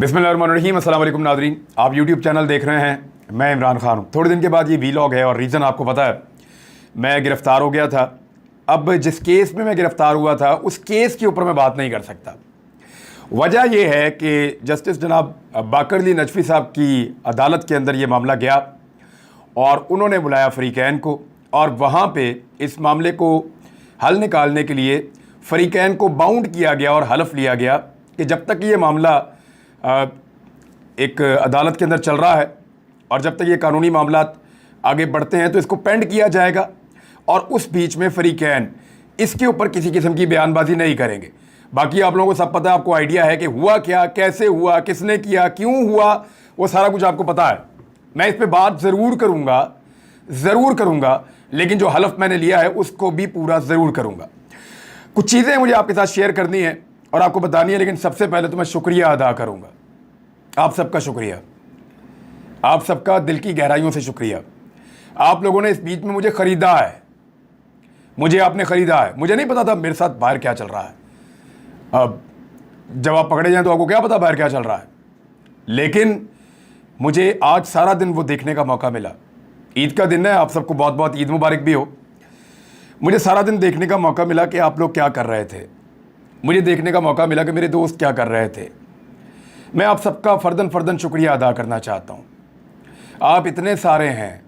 बिस्मिल्लाहिर्रहमानिर्रहीम। अस्सलाम वालेकुम नाज़रीन, आप यूट्यूब चैनल देख रहे हैं। मैं इमरान खान हूँ। थोड़े दिन के बाद ये वीलॉग है और रीज़न आपको पता है, मैं गिरफ़्तार हो गया था। अब जिस केस में मैं गिरफ़्तार हुआ था उस केस के ऊपर मैं बात नहीं कर सकता। वजह यह है कि जस्टिस जनाब बाकर अली नजफ़ी साहब की अदालत के अंदर ये मामला गया और उन्होंने बुलाया फ़रीक़ैन को, और वहाँ पे इस मामले को हल निकालने के लिए फ़रीक़ैन को बाउंड किया गया और हलफ लिया गया कि जब तक ये मामला एक अदालत के अंदर चल रहा है और जब तक ये कानूनी मामला आगे बढ़ते हैं तो इसको पेंड किया जाएगा, और उस बीच में फ़रीक़ैन इसके ऊपर किसी किस्म की बयानबाजी नहीं करेंगे। बाकी आप लोगों को सब पता है, आपको आइडिया है कि हुआ क्या, कैसे हुआ, किसने किया, क्यों हुआ, वो सारा कुछ आपको पता है। मैं इस पर बात ज़रूर करूँगा, लेकिन जो हलफ मैंने लिया है उसको भी पूरा ज़रूर करूँगा। कुछ चीज़ें मुझे आपके साथ शेयर करनी है और आपको बतानी है, लेकिन सबसे पहले तो मैं शुक्रिया अदा करूँगा। आप सबका शुक्रिया, आप सबका दिल की गहराइयों से शुक्रिया। आप लोगों ने इस बीच में मुझे ख़रीदा है, मुझे आपने ख़रीदा है। मुझे नहीं पता था मेरे साथ बाहर क्या चल रहा है। अब जब आप पकड़े जाएं तो आपको क्या पता बाहर क्या चल रहा है, लेकिन मुझे आज सारा दिन वो देखने का मौका मिला। ईद का दिन है, आप सबको बहुत बहुत ईद मुबारक भी हो। मुझे सारा दिन देखने का मौका मिला कि आप लोग क्या कर रहे थे। मुझे देखने का मौका मिला कि मेरे दोस्त क्या कर रहे थे। मैं आप सबका फ़र्दन शुक्रिया अदा करना चाहता हूँ। आप इतने सारे हैं,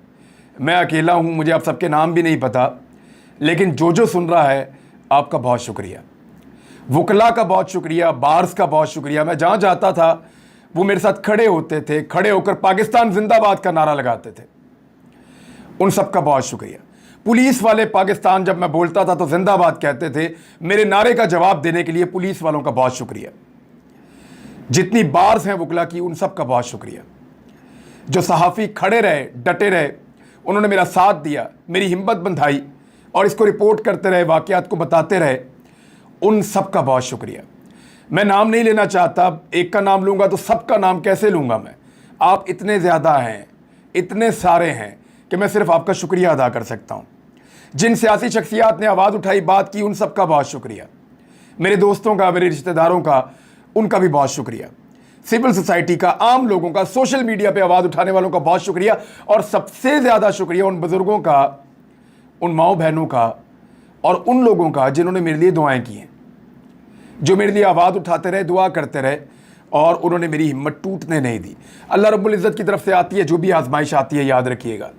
मैं अकेला हूँ, मुझे आप सबके नाम भी नहीं पता, लेकिन जो सुन रहा है आपका बहुत शुक्रिया। वकला का बहुत शुक्रिया, बार्स का बहुत शुक्रिया। मैं जहाँ जाता था वो मेरे साथ खड़े होते थे, खड़े होकर पाकिस्तान जिंदाबाद का नारा लगाते थे। उन सब का बहुत शुक्रिया। पुलिस वाले पाकिस्तान जब मैं बोलता था तो जिंदाबाद कहते थे। मेरे नारे का जवाब देने के लिए पुलिस वालों का बहुत शुक्रिया। जितनी बार्स हैं वकला की, उन सब का बहुत शुक्रिया। जो सहाफ़ी खड़े रहे, डटे रहे, उन्होंने मेरा साथ दिया, मेरी हिम्मत बंधाई और इसको रिपोर्ट करते रहे, वाक़यात को बताते रहे, उन सब का बहुत शुक्रिया। मैं नाम नहीं लेना चाहता, एक का नाम लूँगा तो सबका नाम कैसे लूँगा मैं। आप इतने ज़्यादा हैं, इतने सारे हैं कि मैं सिर्फ आपका शुक्रिया अदा कर सकता हूँ। जिन सियासी शख्सियात ने आवाज़ उठाई, बात की, उन सब का बहुत शुक्रिया। मेरे दोस्तों का, मेरे रिश्तेदारों का, उनका भी बहुत शुक्रिया। सिविल सोसाइटी का, आम लोगों का, सोशल मीडिया पे आवाज़ उठाने वालों का बहुत शुक्रिया। और सबसे ज़्यादा शुक्रिया उन बुज़ुर्गों का, उन माओ बहनों का और उन लोगों का जिन्होंने मेरे लिए दुआएं की हैं, जो मेरे लिए आवाज़ उठाते रहे, दुआ करते रहे और उन्होंने मेरी हिम्मत टूटने नहीं दी। अल्लाह रब्बुल इज़्ज़त की तरफ से आती है जो भी आजमाइश आती है, याद रखिएगा,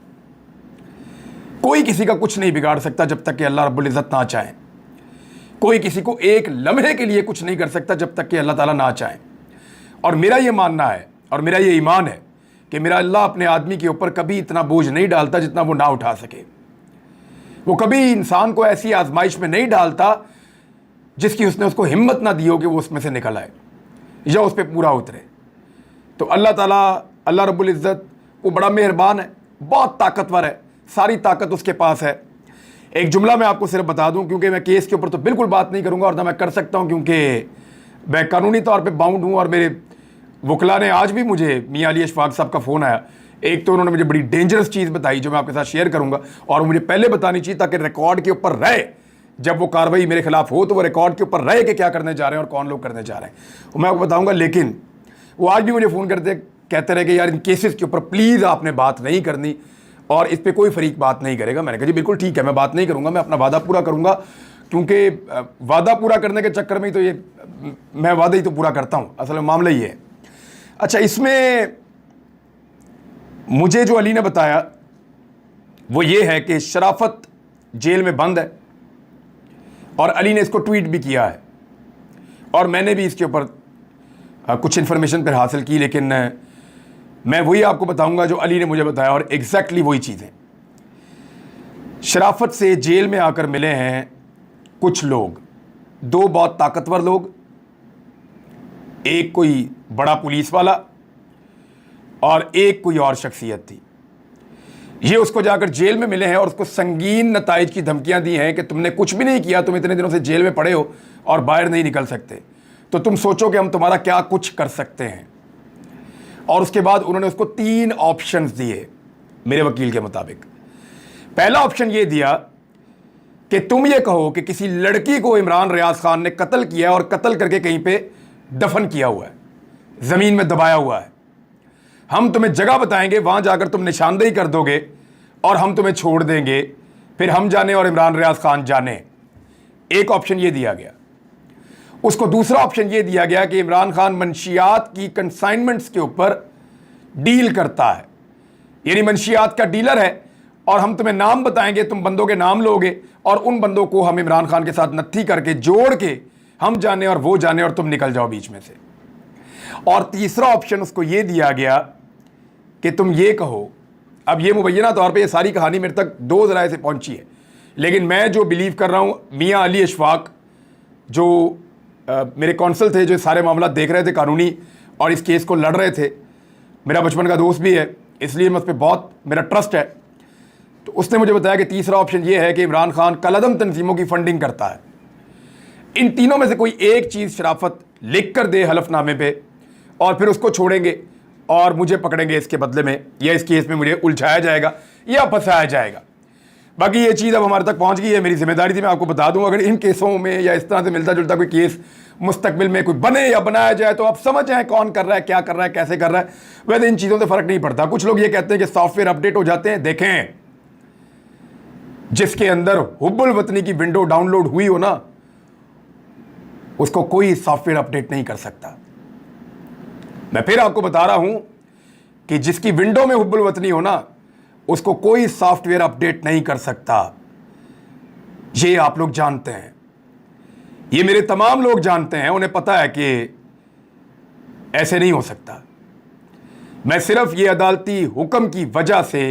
कोई किसी का कुछ नहीं बिगाड़ सकता जब तक कि अल्लाह रब्बुल इज़्ज़त ना चाहे। कोई किसी को एक लम्हे के लिए कुछ नहीं कर सकता जब तक कि अल्लाह ताला ना चाहे। और मेरा ये मानना है और मेरा ये ईमान है कि मेरा अल्लाह अपने आदमी के ऊपर कभी इतना बोझ नहीं डालता जितना वो ना उठा सके। वो कभी इंसान को ऐसी आजमाइश में नहीं डालता जिसकी उसने उसको हिम्मत ना दी हो कि वो उसमें से निकल आए या उस पर पूरा उतरे। तो अल्लाह ताला, अल्लाह रब्बुल इज़्ज़त, वो बड़ा मेहरबान है, बहुत ताकतवर है, सारी ताकत उसके पास है। एक जुमला मैं आपको सिर्फ बता दूं, क्योंकि मैं केस के ऊपर तो बिल्कुल बात नहीं करूंगा और ना मैं कर सकता हूं, क्योंकि मैं कानूनी तौर पे बाउंड हूं। और मेरे वकला ने आज भी मुझे, मियां अली अशफाक साहब का फ़ोन आया, एक तो उन्होंने मुझे बड़ी डेंजरस चीज़ बताई जो मैं आपके साथ शेयर करूंगा, और मुझे पहले बतानी चाहिए ताकि रिकॉर्ड के ऊपर रहे, जब वो कार्रवाई मेरे खिलाफ हो तो वो रिकॉर्ड के ऊपर रहे कि क्या करने जा रहे हैं और कौन लोग करने जा रहे हैं, वो मैं आपको बताऊँगा। लेकिन वो आज भी मुझे फ़ोन करते कहते रहे कि यार इन केसेस के ऊपर प्लीज़ आपने बात नहीं करनी और इस पर कोई फरीक बात नहीं करेगा। मैंने कहा जी बिल्कुल ठीक है, मैं बात नहीं करूंगा, मैं अपना वादा पूरा करूंगा, क्योंकि वादा पूरा करने के चक्कर में ही तो ये मैं वादा ही तो पूरा करता हूं। असल में मामला ये है। अच्छा, इसमें मुझे जो अली ने बताया वो ये है कि शराफत जेल में बंद है, और अली ने इसको ट्वीट भी किया है और मैंने भी इसके ऊपर कुछ इन्फॉर्मेशन पर हासिल की, लेकिन मैं वही आपको बताऊंगा जो अली ने मुझे बताया, और एग्जैक्टली वही चीज़ें। शराफत से जेल में आकर मिले हैं कुछ लोग, दो बहुत ताकतवर लोग, एक कोई बड़ा पुलिस वाला और एक कोई और शख्सियत थी। ये उसको जाकर जेल में मिले हैं और उसको संगीन नताइज की धमकियां दी हैं कि तुमने कुछ भी नहीं किया, तुम इतने दिनों से जेल में पड़े हो और बाहर नहीं निकल सकते, तो तुम सोचो कि हम तुम्हारा क्या कुछ कर सकते हैं। और उसके बाद उन्होंने उसको 3 ऑप्शंस दिए मेरे वकील के मुताबिक। पहला ऑप्शन ये दिया कि तुम ये कहो कि किसी लड़की को इमरान रियाज खान ने कत्ल किया और कत्ल करके कहीं पे दफन किया हुआ है, ज़मीन में दबाया हुआ है। हम तुम्हें जगह बताएंगे, वहां जाकर तुम निशानदेही कर दोगे और हम तुम्हें छोड़ देंगे, फिर हम जाने और इमरान रियाज खान जाने। एक ऑप्शन ये दिया गया। उसको दूसरा ऑप्शन ये दिया गया कि इमरान खान मंशियात की कंसाइनमेंट्स के ऊपर डील करता है, यानी मंशियात का डीलर है, और हम तुम्हें नाम बताएंगे, तुम बंदों के नाम लोगे और उन बंदों को हम इमरान खान के साथ नत्थी करके जोड़ के हम जाने और वो जाने और तुम निकल जाओ बीच में से। और तीसरा ऑप्शन उसको ये दिया गया कि तुम ये कहो, अब ये मुबैना तौर पे ये सारी कहानी मेरे तक दो ज़राए से पहुंची है, लेकिन मैं जो बिलीव कर रहा हूँ, मियाँ अली अशफाक जो मेरे कौंसल थे, जो सारे मामला देख रहे थे कानूनी और इस केस को लड़ रहे थे, मेरा बचपन का दोस्त भी है, इसलिए मैं उस पर बहुत मेरा ट्रस्ट है। तो उसने मुझे बताया कि तीसरा ऑप्शन ये है कि इमरान खान कलअदम तंजीमों की फंडिंग करता है। इन तीनों में से कोई एक चीज़ शराफत लिख कर दे हलफनामे पे और फिर उसको छोड़ेंगे और मुझे पकड़ेंगे इसके बदले में, या इस केस में मुझे उलझाया जाएगा या फंसाया जाएगा। बाकी ये चीज़ अब हमारे तक पहुंच गई है, मेरी जिम्मेदारी थी मैं आपको बता दूं। अगर इन केसों में या इस तरह से मिलता जुलता कोई केस मुस्तकबिल में कोई बने या बनाया जाए तो आप समझ जाएं कौन कर रहा है, क्या कर रहा है, कैसे कर रहा है। वैसे इन चीज़ों से फ़र्क नहीं पड़ता। कुछ लोग ये कहते हैं कि सॉफ्टवेयर अपडेट हो जाते हैं। देखें, जिसके अंदर हुब्बुल वतनी की विंडो डाउनलोड हुई हो ना, उसको कोई सॉफ्टवेयर अपडेट नहीं कर सकता। मैं फिर आपको बता रहा हूं कि जिसकी विंडो में हुब्बुल वतनी हो ना, उसको कोई सॉफ्टवेयर अपडेट नहीं कर सकता। ये आप लोग जानते हैं, ये मेरे तमाम लोग जानते हैं, उन्हें पता है कि ऐसे नहीं हो सकता। मैं सिर्फ ये अदालती हुक्म की वजह से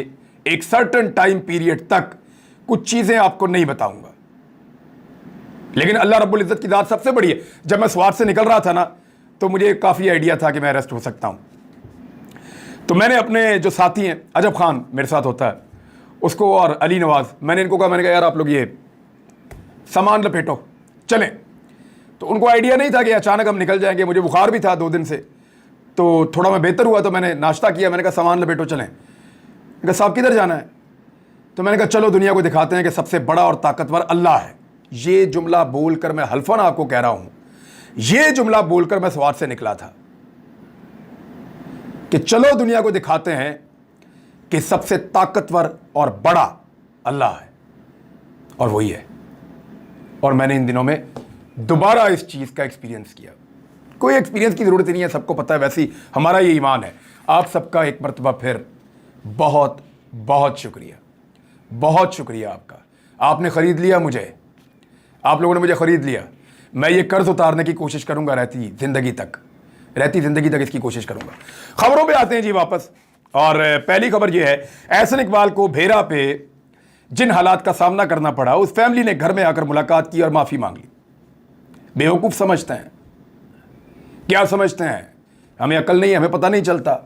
एक सर्टेन टाइम पीरियड तक कुछ चीजें आपको नहीं बताऊंगा, लेकिन अल्लाह रब्बुल इज्जत की ज़ात सबसे बड़ी है। जब मैं स्वात से निकल रहा था ना, तो मुझे काफ़ी आइडिया था कि मैं अरेस्ट हो सकता हूं। तो मैंने अपने जो साथी हैं, अजब खान मेरे साथ होता है, उसको और अली नवाज, मैंने इनको कहा, मैंने कहा यार आप लोग ये सामान लपेटो चलें। तो उनको आइडिया नहीं था कि अचानक हम निकल जाएंगे। मुझे बुखार भी था 2 दिन से, तो थोड़ा मैं बेहतर हुआ, तो मैंने नाश्ता किया। मैंने कहा सामान लपेटो चलें। मैंने कहा साहब किधर जाना है? तो मैंने कहा चलो दुनिया को दिखाते हैं कि सबसे बड़ा और ताकतवर अल्लाह है। ये जुमला बोलकर मैं हल्फन आपको कह रहा हूं, ये जुमला बोलकर मैं स्वात से निकला था कि चलो दुनिया को दिखाते हैं कि सबसे ताकतवर और बड़ा अल्लाह है, और वही है। और मैंने इन दिनों में दोबारा इस चीज़ का एक्सपीरियंस किया। कोई एक्सपीरियंस की ज़रूरत नहीं है, सबको पता है, वैसे ही हमारा ये ईमान है। आप सबका एक मरतबा फिर बहुत बहुत शुक्रिया, बहुत शुक्रिया आपका। आपने ख़रीद लिया मुझे, आप लोगों ने मुझे ख़रीद लिया। मैं ये कर्ज उतारने की कोशिश करूंगा रहती ज़िंदगी तक इसकी कोशिश करूंगा। खबरों पे आते हैं जी वापस, और पहली खबर ये है, एहसन इकबाल को भेरा पे जिन हालात का सामना करना पड़ा, उस फैमिली ने घर में आकर मुलाकात की और माफ़ी मांग ली। बेवकूफ़ समझते हैं, क्या समझते हैं? हमें अकल नहीं, हमें पता नहीं चलता।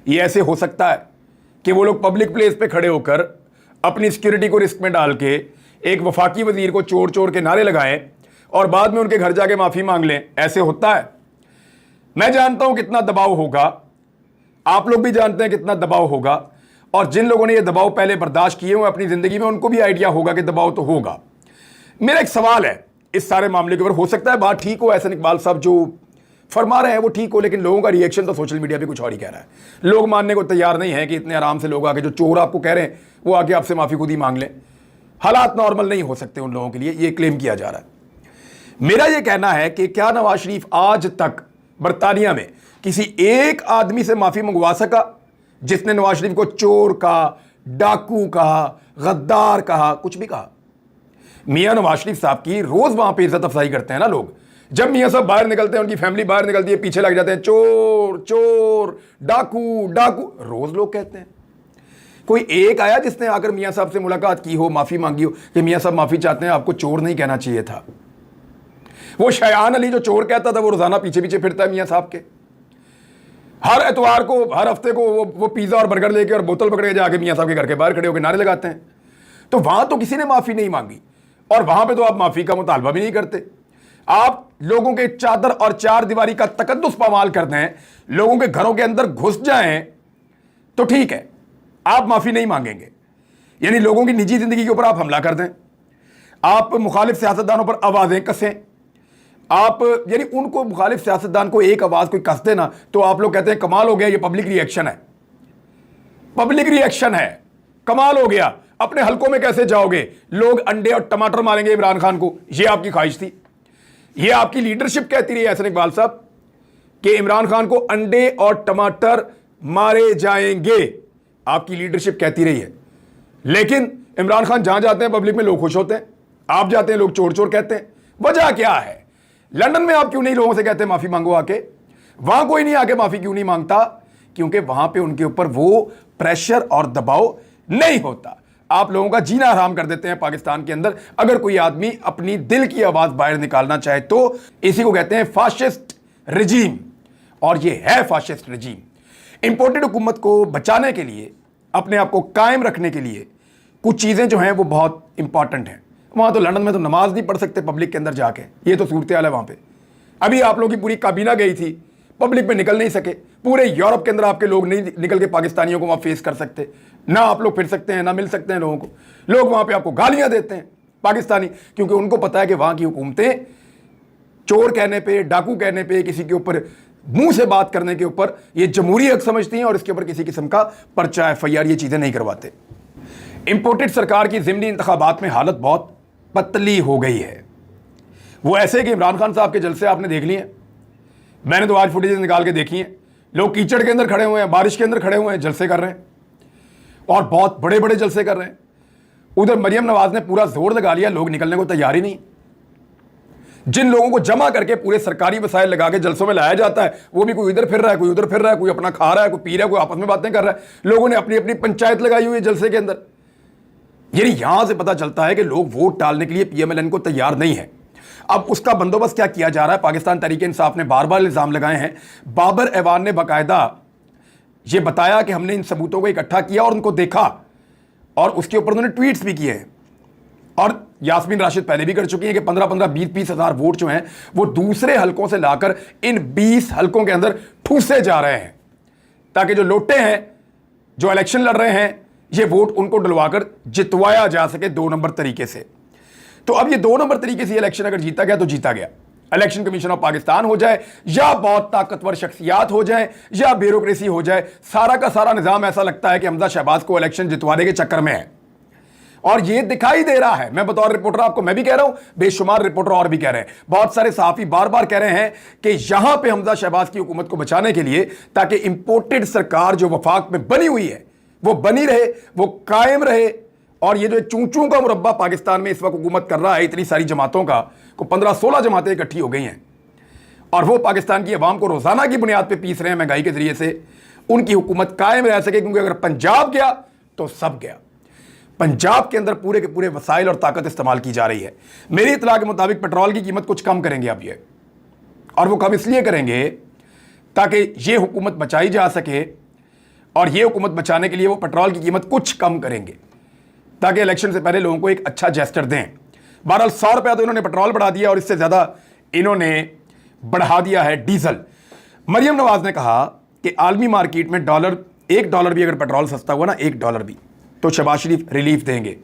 ये ऐसे हो सकता है कि वो लोग पब्लिक प्लेस पे खड़े होकर अपनी सिक्योरिटी को रिस्क में डाल के एक वफाकी वजीर को चोर चोर के नारे लगाएं और बाद में उनके घर जाके माफ़ी मांग लें? ऐसे होता है? मैं जानता हूं कितना दबाव होगा, आप लोग भी जानते हैं कितना दबाव होगा, और जिन लोगों ने ये दबाव पहले बर्दाश्त किए हुए अपनी ज़िंदगी में, उनको भी आइडिया होगा कि दबाव तो होगा। मेरा एक सवाल है इस सारे मामले के ऊपर, हो सकता है बात ठीक हो, एहसन इकबाल साहब जो फरमा रहे हैं वो ठीक हो, लेकिन लोगों का रिएक्शन तो सोशल मीडिया पे कुछ और ही कह रहा है। लोग मानने को तैयार नहीं है कि इतने आराम से लोग आके, जो चोर आपको कह रहे हैं वो आके आपसे माफ़ी खुद ही मांग लें। हालात नॉर्मल नहीं हो सकते उन लोगों के लिए, ये क्लेम किया जा रहा है। मेरा ये कहना है कि क्या नवाज शरीफ आज तक बरतानिया में किसी एक आदमी से माफ़ी मंगवा सका जिसने नवाज शरीफ को चोर कहा, डाकू कहा, गद्दार कहा, कुछ भी कहा? मियाँ नवाज शरीफ साहब की रोज़ वहाँ पे इज्जत अफजाई करते हैं ना लोग। जब मियाँ साहब बाहर निकलते हैं, उनकी फैमिली बाहर निकलती है, पीछे लग जाते हैं, चोर चोर, डाकू डाकू, रोज़ लोग कहते हैं। कोई एक आया जिसने आकर मियाँ साहब से मुलाकात की हो, माफ़ी मांगी हो कि मियाँ साहब माफ़ी चाहते हैं, आपको चोर नहीं कहना चाहिए था? वो शयान अली जो चोर कहता था, वो रोज़ाना पीछे पीछे फिरता है मियाँ साहब के। हर एतवार को, हर हफ्ते को वो पिज़्ज़ा और बर्गर लेके और बोतल पकड़ के जाके मियाँ साहब के घर के बाहर खड़े होकर नारे लगाते हैं। तो वहाँ तो किसी ने माफ़ी नहीं मांगी, और वहाँ पे तो आप माफ़ी का मुतालबा भी नहीं करते। आप लोगों के चादर और चार दीवारी का तकद्दुस पामाल करते हैं, लोगों के घरों के अंदर घुस जाएं तो ठीक है, आप माफ़ी नहीं मांगेंगे। यानी लोगों की निजी ज़िंदगी के ऊपर आप हमला कर दें, आप मुखालिफ सियासतदानों पर आवाज़ें कसें, आप यानी उनको मुखालिफ सियासतदान को एक आवाज कोई कस देना तो आप लोग कहते हैं कमाल हो गया, ये पब्लिक रिएक्शन है। पब्लिक रिएक्शन है, कमाल हो गया। अपने हलकों में कैसे जाओगे? लोग अंडे और टमाटर मारेंगे इमरान खान को, ये आपकी ख्वाहिश थी, ये आपकी लीडरशिप कहती रही एहसन इकबाल साहब कि इमरान खान को अंडे और टमाटर मारे जाएंगे, आपकी लीडरशिप कहती रही है। लेकिन इमरान खान जहां जाते हैं पब्लिक में लोग खुश होते हैं, आप जाते हैं लोग चोर चोर कहते हैं। वजह क्या है? लंदन में आप क्यों नहीं लोगों से कहते माफी मांगो आके? वहां कोई नहीं आके माफी क्यों नहीं मांगता? क्योंकि वहां पे उनके ऊपर वो प्रेशर और दबाव नहीं होता। आप लोगों का जीना हराम कर देते हैं पाकिस्तान के अंदर। अगर कोई आदमी अपनी दिल की आवाज बाहर निकालना चाहे तो इसी को कहते हैं फाशिस्ट रजीम, और ये है फाशिस्ट रजीम। इंपोर्टेड हुकूमत को बचाने के लिए, अपने आप को कायम रखने के लिए कुछ चीजें जो हैं वो बहुत इंपॉर्टेंट हैं। वहां तो लंदन में तो नमाज नहीं पढ़ सकते पब्लिक के अंदर जाके, ये तो सूरत हाल है वहां पे। अभी आप लोगों की पूरी काबीना गई थी, पब्लिक में निकल नहीं सके। पूरे यूरोप के अंदर आपके लोग नहीं निकल के पाकिस्तानियों को वहां फेस कर सकते, ना आप लोग फिर सकते हैं, ना मिल सकते हैं लोगों को। लोग वहां पे आपको गालियां देते हैं पाकिस्तानी, क्योंकि उनको पता है कि वहां की हुकूमतें चोर कहने पे, डाकू कहने पे, किसी के ऊपर मुंह से बात करने के ऊपर ये जमहूरी हक समझती हैं और इसके ऊपर किसी किस्म का पर्चा FIR ये चीजें नहीं करवाते। इंपोर्टेड सरकार की ज़िमनी इंतखाबात में हालत बहुत पतली हो गई है। वो ऐसे कि इमरान खान साहब के जलसे आपने देख लिए हैं, मैंने तो आज फुटेज निकाल के देखी है। लोग कीचड़ के अंदर खड़े हुए हैं, बारिश के अंदर खड़े हुए हैं, जलसे कर रहे हैं, और बहुत बड़े बड़े जलसे कर रहे हैं। उधर मरियम नवाज ने पूरा जोर लगा लिया, लोग निकलने को तैयार ही नहीं। जिन लोगों को जमा करके पूरे सरकारी वसाइल लगा के जलसों में लाया जाता है, वो भी कोई इधर फिर रहा है, कोई उधर फिर रहा है, कोई अपना खा रहा है, कोई पी रहा है, कोई आपस में बातें कर रहा है। लोगों ने अपनी अपनी पंचायत लगाई हुई है जलसे के अंदर। यानी यहां से पता चलता है कि लोग वोट डालने के लिए PMLN को तैयार नहीं है। अब उसका बंदोबस्त क्या किया जा रहा है? पाकिस्तान तहरीक इंसाफ ने बार बार इल्जाम लगाए हैं। बाबर ऐवान ने बाकायदा ये बताया कि हमने इन सबूतों को इकट्ठा किया और उनको देखा, और उसके ऊपर उन्होंने ट्वीट्स भी किए हैं। और यास्मीन राशिद पहले भी कर चुकी हैं कि 15-15, 20-20 हज़ार वोट जो हैं वो दूसरे हलकों से लाकर इन 20 हलकों के अंदर ठूसे जा रहे हैं, ताकि जो लोटे हैं, जो इलेक्शन लड़ रहे हैं, ये वोट उनको डलवाकर जितवाया जा सके 2 नंबर तरीके से। तो अब ये 2 नंबर तरीके से इलेक्शन अगर जीता गया तो जीता गया। इलेक्शन कमीशन ऑफ पाकिस्तान हो जाए, या बहुत ताकतवर शख्सियात हो जाए, या ब्यूरोक्रेसी हो जाए, सारा का सारा निजाम ऐसा लगता है कि हमजा शहबाज को इलेक्शन जितवाने के चक्कर में है। और ये दिखाई दे रहा है। मैं बतौर रिपोर्टर आपको मैं भी कह रहा हूं, बेशुमार रिपोर्टर और भी कह रहे हैं, बहुत सारे सहाफी बार बार कह रहे हैं कि यहां पे हमजा शहबाज की हुकूमत को बचाने के लिए, ताकि इंपोर्टेड सरकार जो वफाक में बनी हुई है वो बनी रहे, वो कायम रहे। और ये जो चूं-चूं का मुरब्बा पाकिस्तान में इस वक्त हुकूमत कर रहा है, इतनी सारी जमातों का, को 15-16 जमातें इकट्ठी हो गई हैं, और वो पाकिस्तान की अवाम को रोजाना की बुनियाद पर पीस रहे हैं महंगाई के जरिए से। उनकी हुकूमत कायम रह सके, क्योंकि अगर पंजाब गया तो सब गया। पंजाब के अंदर पूरे के पूरे वसाइल और ताकत इस्तेमाल की जा रही है। मेरी इतला के मुताबिक पेट्रोल की कीमत कुछ कम करेंगे अब ये, और वो कम इसलिए करेंगे ताकि ये हुकूमत बचाई जा सके, और ये हुकूमत बचाने के लिए वो पेट्रोल की कीमत कुछ कम करेंगे ताकि इलेक्शन से पहले लोगों को एक अच्छा जेस्टर दें। बहरहाल 100 रुपया तो इन्होंने पेट्रोल बढ़ा दिया, और इससे ज़्यादा इन्होंने बढ़ा दिया है डीजल। मरियम नवाज ने कहा कि आलमी मार्केट में $1 भी अगर पेट्रोल सस्ता हुआ ना, $1 भी, तो शहबाज शरीफ रिलीफ देंगे।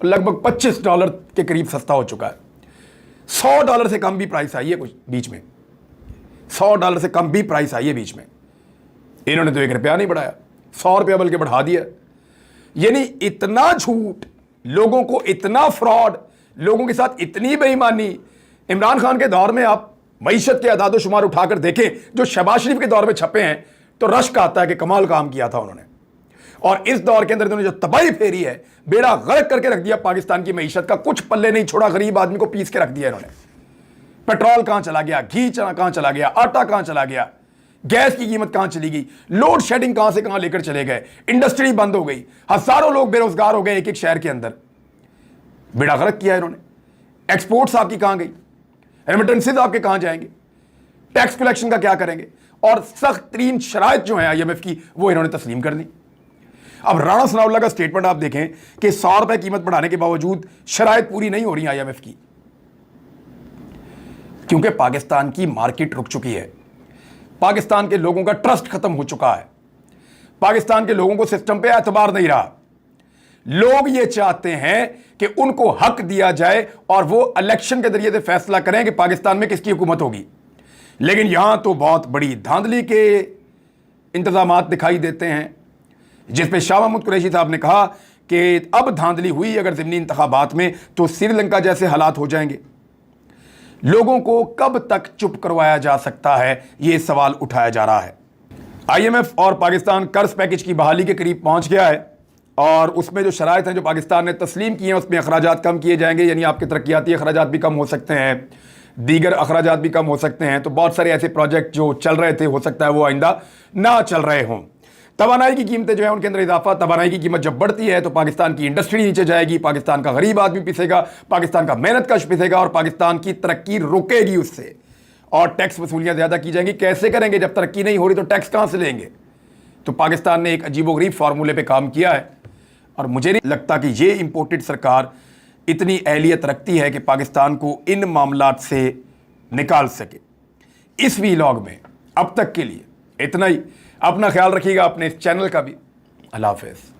लगभग $25 के करीब सस्ता हो चुका है। $100 से कम भी प्राइस आई है कुछ बीच में, $100 से कम भी प्राइस आई है बीच में। इन्होंने तो $1 नहीं बढ़ाया, $100 बल्कि बढ़ा दिया। यानी इतना झूठ, लोगों को इतना फ्रॉड, लोगों के साथ इतनी बेईमानी। इमरान खान के दौर में आप मईशत के अदाद शुमार उठाकर देखें जो शहबाज शरीफ के दौर में छपे हैं, तो रश्क आता है कि कमाल काम किया था उन्होंने। और इस दौर के अंदर इन्होंने जो तबाही फेरी है, बेड़ा गर्क करके रख दिया पाकिस्तान की मईशत का, कुछ पल्ले नहीं छोड़ा, गरीब आदमी को पीस के रख दिया इन्होंने। पेट्रोल कहां चला गया, घी कहां चला गया, आटा कहां चला गया, गैस की कीमत कहां चली गई, लोड शेडिंग कहां से कहां लेकर चले गए, इंडस्ट्री बंद हो गई, हजारों लोग बेरोजगार हो गए एक एक शहर के अंदर। बेड़ा गर्क किया इन्होंने। एक्सपोर्ट्स आपकी कहां गई, रेमिटेंसेज आपके कहां जाएंगे, टैक्स कलेक्शन का क्या करेंगे, और सख्त तरीन शराइत जो है IMF की, वो इन्होंने तस्लीम कर दी। अब राणा सनाउल्लाह का स्टेटमेंट आप देखें कि $100 कीमत बढ़ाने के बावजूद शराइत पूरी नहीं हो रही IMF की, क्योंकि पाकिस्तान की मार्केट रुक चुकी है, पाकिस्तान के लोगों का ट्रस्ट खत्म हो चुका है, पाकिस्तान के लोगों को सिस्टम पे एतबार नहीं रहा। लोग ये चाहते हैं कि उनको हक दिया जाए और वो इलेक्शन के जरिए से फैसला करें कि पाकिस्तान में किसकी हुकूमत होगी। लेकिन यहां तो बहुत बड़ी धांधली के इंतजाम दिखाई देते हैं, जिसपे शाह महमूद कुरैशी साहब ने कहा कि अब धांधली हुई अगर ज़िमनी इंतखाबात में तो श्रीलंका जैसे हालात हो जाएंगे। लोगों को कब तक चुप करवाया जा सकता है, ये सवाल उठाया जा रहा है। IMF और पाकिस्तान कर्ज पैकेज की बहाली के करीब पहुंच गया है और उसमें जो शराइत हैं जो पाकिस्तान ने तस्लीम किए हैं उसमें अखराजात कम किए जाएंगे, यानी आपके तरक्याती अखराजात भी कम हो सकते हैं, दीगर अखराजात भी कम हो सकते हैं। तो बहुत सारे ऐसे प्रोजेक्ट जो चल रहे थे हो सकता है वो आइंदा ना चल रहे हों। तवानाई की कीमतें जो है उनके अंदर इजाफा, तवानाई की कीमत जब बढ़ती है तो पाकिस्तान की इंडस्ट्री नीचे जाएगी, पाकिस्तान का गरीब आदमी पिसेगा, पाकिस्तान का मेहनत कश पिसेगा और पाकिस्तान की तरक्की रुकेगी उससे, और टैक्स वसूलियां ज़्यादा की जाएंगी। कैसे करेंगे जब तरक्की नहीं हो रही तो टैक्स कहाँ से लेंगे? तो पाकिस्तान ने एक अजीबोगरीब फार्मूले पे काम किया है और मुझे नहीं लगता कि ये इंपोर्टेड सरकार इतनी अहलियत रखती है कि पाकिस्तान को इन मामलात से निकाल सके। इस वीलॉग में अब तक के लिए इतना ही। अपना ख्याल रखिएगा, अपने इस चैनल का भी। अल्लाह हाफ़िज़।